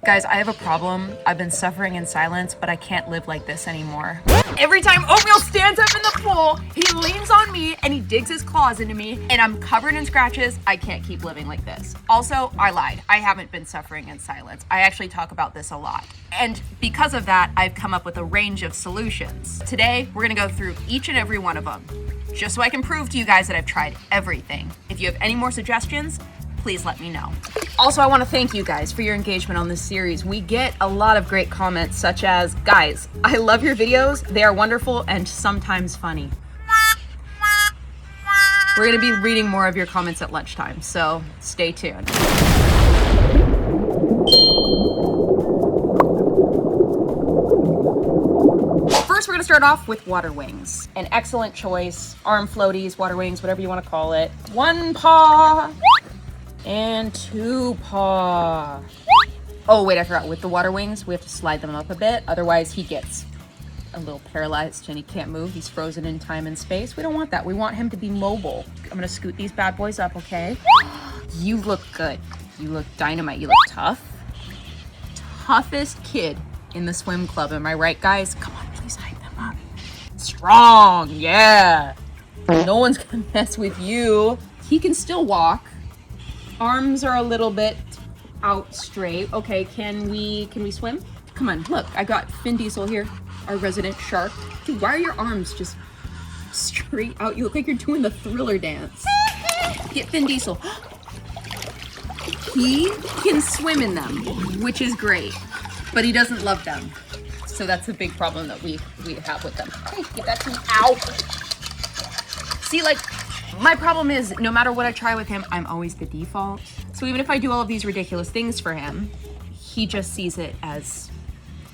Guys, I have a problem. I've been suffering in silence, but I can't live like this anymore. Every time Oatmeal stands up in the pool, he leans on me and he digs his claws into me and I'm covered in scratches. I can't keep living like this. Also, I lied. I haven't been suffering in silence. I actually talk about this a lot. And because of that, I've come up with a range of solutions. Today, we're gonna go through each and every one of them, just so I can prove to you guys that I've tried everything. If you have any more suggestions, please let me know. Also, I want to thank you guys for your engagement on this series. We get a lot of great comments such as, guys, I love your videos. They are wonderful and sometimes funny. We're going to be reading more of your comments at lunchtime, so stay tuned. First, we're going to start off with water wings. An excellent choice. Arm floaties, water wings, whatever you want to call it. One paw. And two paw. Oh wait, I forgot, with the water wings, we have to slide them up a bit. Otherwise he gets a little paralyzed and he can't move. He's frozen in time and space. We don't want that. We want him to be mobile. I'm gonna scoot these bad boys up, okay? You look good. You look dynamite. You look tough. Toughest kid in the swim club. Am I right, guys? Come on, please hype them up. Strong, yeah. No one's gonna mess with you. He can still walk. Arms are a little bit out straight. Okay, can we swim? Come on, look, I got Vin Diesel here, our resident shark. Dude, why are your arms just straight out? You look like you're doing the Thriller dance. Get Vin Diesel. He can swim in them, which is great, but he doesn't love them. So that's a big problem that we have with them. Hey, get that to me. Ow. See, like, my problem is, no matter what I try with him, I'm always the default. So even if I do all of these ridiculous things for him, he just sees it as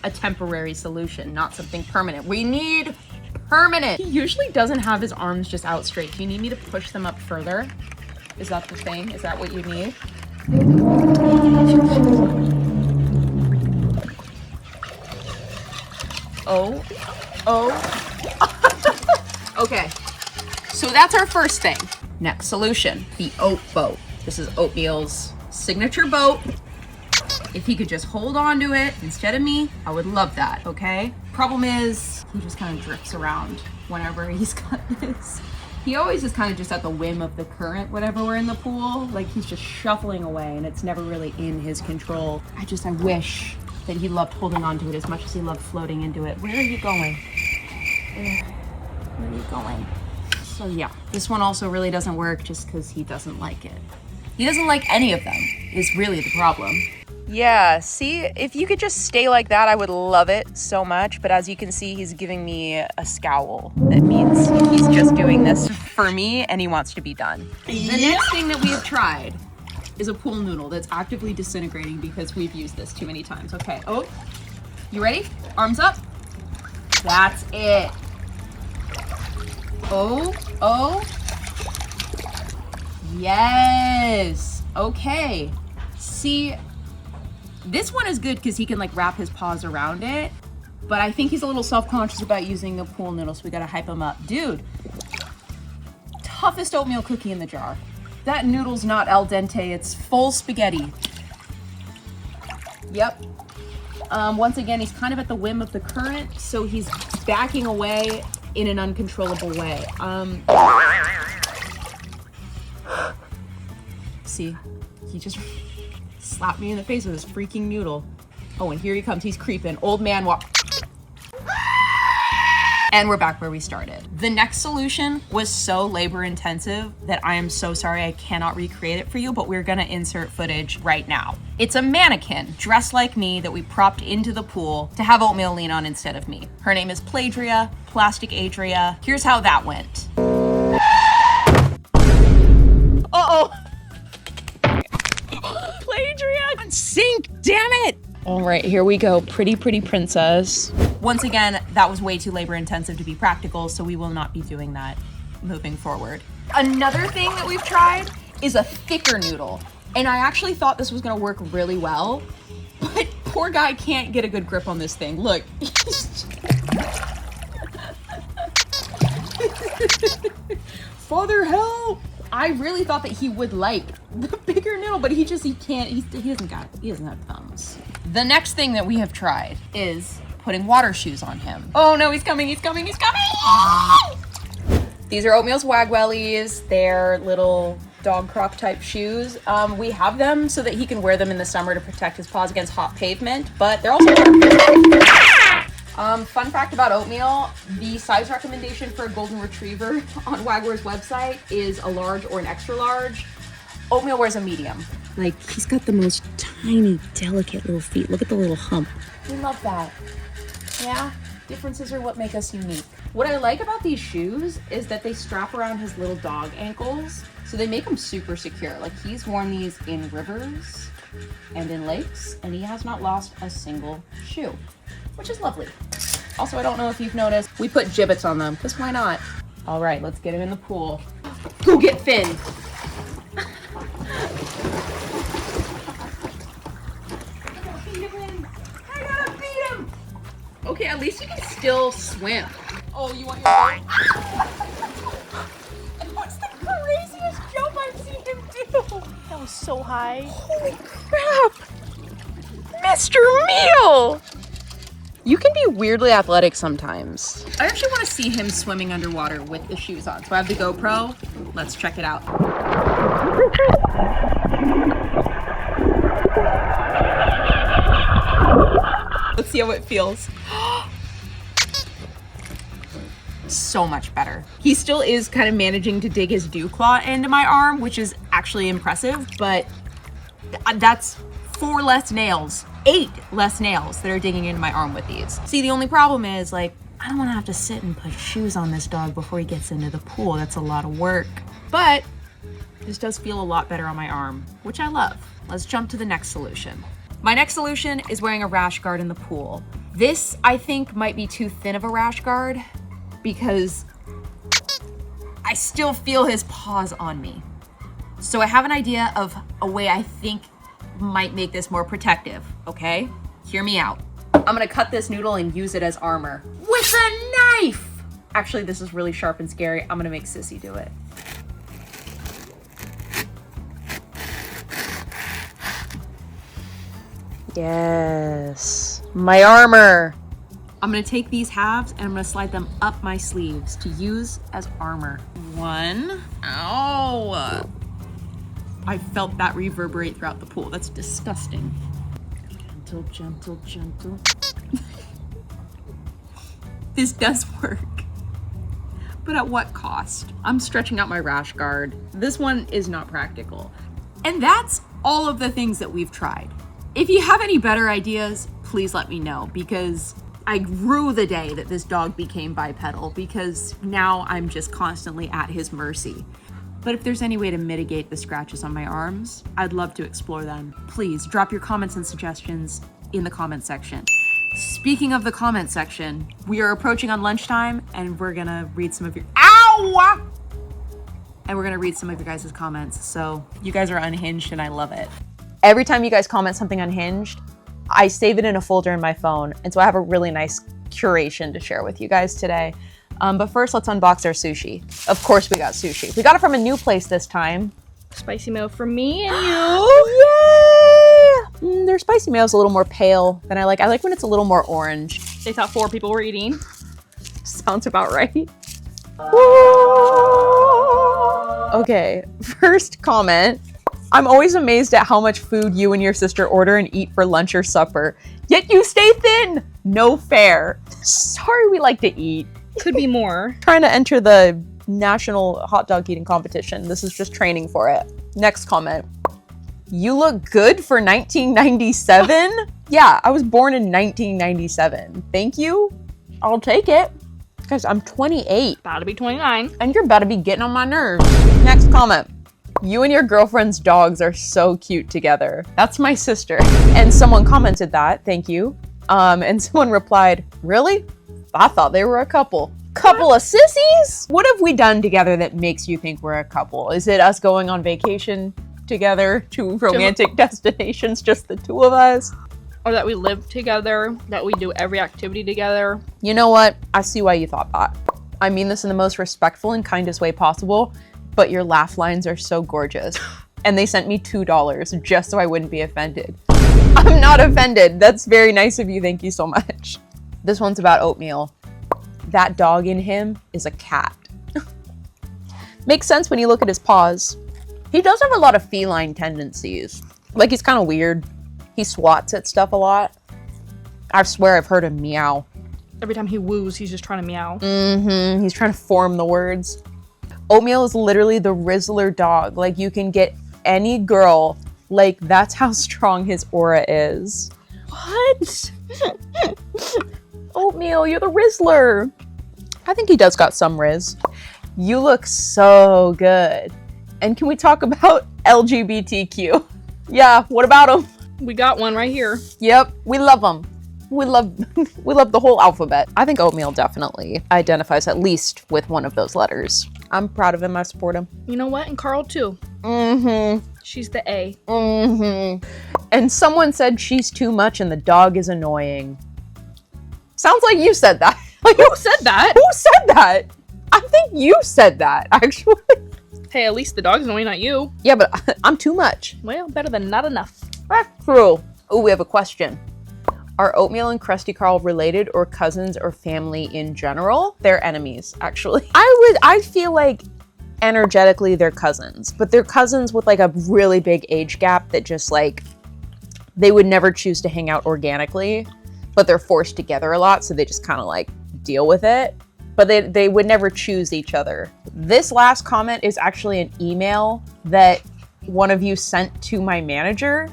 a temporary solution, not something permanent. We need permanent. He usually doesn't have his arms just out straight. Do you need me to push them up further? Is that the thing? Is that what you need? Oh. Okay. So that's our first thing. Next solution, the Oat Boat. This is Oatmeal's signature boat. If he could just hold on to it instead of me, I would love that, okay? Problem is, he just kind of drifts around whenever he's got this. He always is kind of just at the whim of the current whenever we're in the pool. Like, he's just shuffling away and it's never really in his control. I wish that he loved holding on to it as much as he loved floating into it. Where are you going? Where are you going? So yeah, this one also really doesn't work just because he doesn't like it. He doesn't like any of them, is really the problem. Yeah, see, if you could just stay like that, I would love it so much. But as you can see, he's giving me a scowl. That means he's just doing this for me and he wants to be done. The next thing that we have tried is a pool noodle that's actively disintegrating because we've used this too many times. Okay, oh, you ready? Arms up. That's it. Oh. Yes. Okay. See, this one is good because he can like wrap his paws around it, but I think he's a little self-conscious about using the pool noodle, so we gotta hype him up. Dude, toughest oatmeal cookie in the jar. That noodle's not al dente, it's full spaghetti. Yep. Once again, he's kind of at the whim of the current, so he's backing away in an uncontrollable way. See, he just slapped me in the face with his freaking noodle. Oh, and here he comes, he's creeping. Old man walk. And we're back where we started. The next solution was so labor intensive that I am so sorry I cannot recreate it for you, but we're gonna insert footage right now. It's a mannequin dressed like me that we propped into the pool to have Oatmeal lean on instead of me. Her name is Pladria Plastic Adria. Here's how that went. Uh-oh. Pladria on sync, damn it. All right, here we go, pretty princess. Once again, that was way too labor intensive to be practical, so we will not be doing that moving forward. Another thing that we've tried is a thicker noodle. And I actually thought this was gonna work really well, but poor guy can't get a good grip on this thing. Look. Father, help! I really thought that he would like the bigger noodle, but he doesn't have thumbs. The next thing that we have tried is putting water shoes on him. Oh no, he's coming, he's coming, he's coming! These are Oatmeal's Wagwellies. They're little dog croc type shoes. We have them so that he can wear them in the summer to protect his paws against hot pavement, but they're also waterproof. Fun fact about Oatmeal, the size recommendation for a golden retriever on Wagwell's website is a large or an extra large. Oatmeal wears a medium. Like, he's got the most tiny, delicate little feet. Look at the little hump. We love that. Yeah, differences are what make us unique. What I like about these shoes is that they strap around his little dog ankles, so they make him super secure. Like, he's worn these in rivers and in lakes, and he has not lost a single shoe, which is lovely. Also, I don't know if you've noticed, we put gibbets on them, because why not? All right, let's get him in the pool. Go get Finn. Okay, at least you can still swim. Oh, you want your boat? What's the craziest jump I've seen him do? That was so high. Holy crap! Mr. Meal! You can be weirdly athletic sometimes. I actually want to see him swimming underwater with the shoes on. So I have the GoPro. Let's check it out. Let's see how it feels. So much better. He still is kind of managing to dig his dew claw into my arm, which is actually impressive, but that's 4 less nails, 8 less nails that are digging into my arm with these. See, the only problem is, like, I don't want to have to sit and put shoes on this dog before he gets into the pool. That's a lot of work, but this does feel a lot better on my arm, which I love. Let's jump to the next solution. My next solution is wearing a rash guard in the pool. This, I think, might be too thin of a rash guard because I still feel his paws on me. So I have an idea of a way I think might make this more protective, okay? Hear me out. I'm gonna cut this noodle and use it as armor with a knife. Actually, this is really sharp and scary. I'm gonna make Sissy do it. Yes, my armor. I'm gonna take these halves and I'm gonna slide them up my sleeves to use as armor. 1, ow. I felt that reverberate throughout the pool. That's disgusting. Gentle, gentle, gentle. This does work, but at what cost? I'm stretching out my rash guard. This one is not practical. And that's all of the things that we've tried. If you have any better ideas, please let me know, because I rue the day that this dog became bipedal, because now I'm just constantly at his mercy. But if there's any way to mitigate the scratches on my arms, I'd love to explore them. Please drop your comments and suggestions in the comment section. Speaking of the comment section, we are approaching on lunchtime and we're gonna read some of your, ow! And we're gonna read some of your guys' comments. So you guys are unhinged and I love it. Every time you guys comment something unhinged, I save it in a folder in my phone. And so I have a really nice curation to share with you guys today. But first, let's unbox our sushi. Of course, we got sushi. We got it from a new place this time. Spicy mayo for me and you. Yay! Their spicy mayo is a little more pale than I like. I like when it's a little more orange. They thought 4 people were eating. Sounds about right. Okay, first comment. I'm always amazed at how much food you and your sister order and eat for lunch or supper, yet you stay thin. No fair. Sorry, we like to eat. Could be more. Trying to enter the national hot dog eating competition. This is just training for it. Next comment. You look good for 1997? Yeah, I was born in 1997. Thank you. I'll take it. Guys, I'm 28. About to be 29. And you're about to be getting on my nerves. Next comment. You and your girlfriend's dogs are so cute together. That's my sister. And someone commented that, thank you. And someone replied, really? I thought they were a couple. Couple of sissies? What have we done together that makes you think we're a couple? Is it us going on vacation together to romantic destinations, just the two of us? Or that we live together, that we do every activity together. You know what? I see why you thought that. I mean this in the most respectful and kindest way possible, but your laugh lines are so gorgeous. And they sent me $2 just so I wouldn't be offended. I'm not offended. That's very nice of you. Thank you so much. This one's about Oatmeal. That dog in him is a cat. Makes sense when you look at his paws. He does have a lot of feline tendencies. Like, he's kind of weird. He swats at stuff a lot. I swear I've heard him meow. Every time he woos, he's just trying to meow. Mm-hmm. He's trying to form the words. Oatmeal is literally the Rizzler dog. Like, you can get any girl. Like, that's how strong his aura is. What? Oatmeal, you're the Rizzler. I think he does got some Riz. You look so good. And can we talk about LGBTQ? Yeah, what about them? We got one right here. Yep, we love them. We love the whole alphabet. I think Oatmeal definitely identifies at least with one of those letters. I'm proud of him. I support him. You know what? And Carl too. Mm-hmm. She's the A. Mm-hmm. And someone said she's too much and the dog is annoying. Sounds like you said that. Like, Who said that? who said that? I think you said that, actually. Hey, at least the dog's annoying, not you. Yeah, but I'm too much. Well, better than not enough. That's true. Oh, we have a question. Are Oatmeal and Krusty Carl related or cousins or family in general? They're enemies, actually. I feel like energetically they're cousins, but they're cousins with like a really big age gap that just like, they would never choose to hang out organically, but they're forced together a lot, so they just kind of like deal with it. But they would never choose each other. This last comment is actually an email that one of you sent to my manager.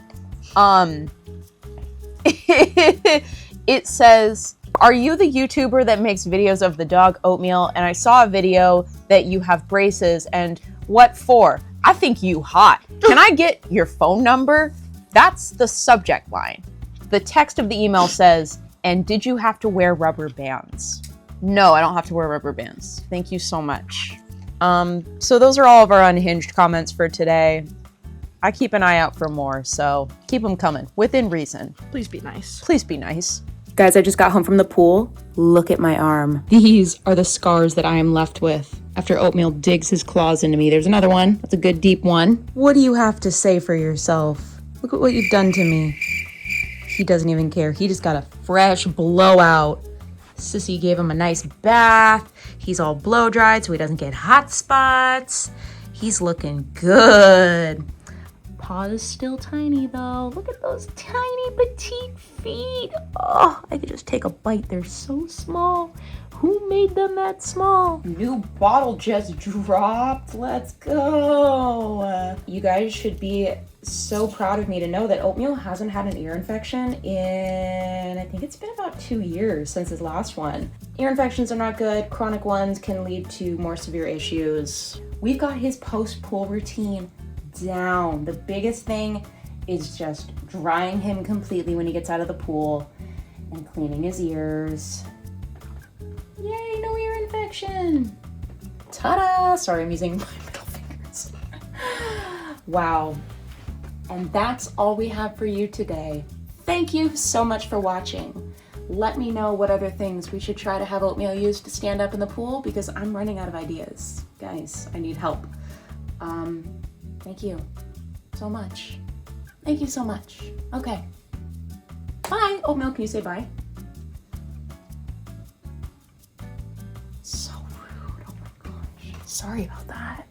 It says, are you the YouTuber that makes videos of the dog Oatmeal? And I saw a video that you have braces, and what for? I think you hot. Can I get your phone number? That's the subject line. The text of the email says, and did you have to wear rubber bands? No, I don't have to wear rubber bands. Thank you so much. So those are all of our unhinged comments for today. I keep an eye out for more, so keep them coming, within reason. Please be nice. Please be nice. Guys, I just got home from the pool. Look at my arm. These are the scars that I am left with after Oatmeal digs his claws into me. There's another one. That's a good deep one. What do you have to say for yourself? Look at what you've done to me. He doesn't even care. He just got a fresh blowout. Sissy gave him a nice bath. He's all blow dried so he doesn't get hot spots. He's looking good. Paw is still tiny though. Look at those tiny petite feet. Oh, I could just take a bite. They're so small. Who made them that small? New bottle just dropped. Let's go. You guys should be so proud of me to know that Oatmeal hasn't had an ear infection in, I think it's been about 2 years since his last one. Ear infections are not good. Chronic ones can lead to more severe issues. We've got his post-pool routine down. The biggest thing is just drying him completely when he gets out of the pool and cleaning his ears. Yay, no ear infection. Ta-da! Sorry, I'm using my middle fingers. Wow. And that's all we have for you today. Thank you so much for watching. Let me know what other things we should try to have Oatmeal use to stand up in the pool, because I'm running out of ideas. Guys, I need help. Thank you so much. Thank you so much. Okay. Bye. Oatmeal, can you say bye? So rude. Oh my gosh. Sorry about that.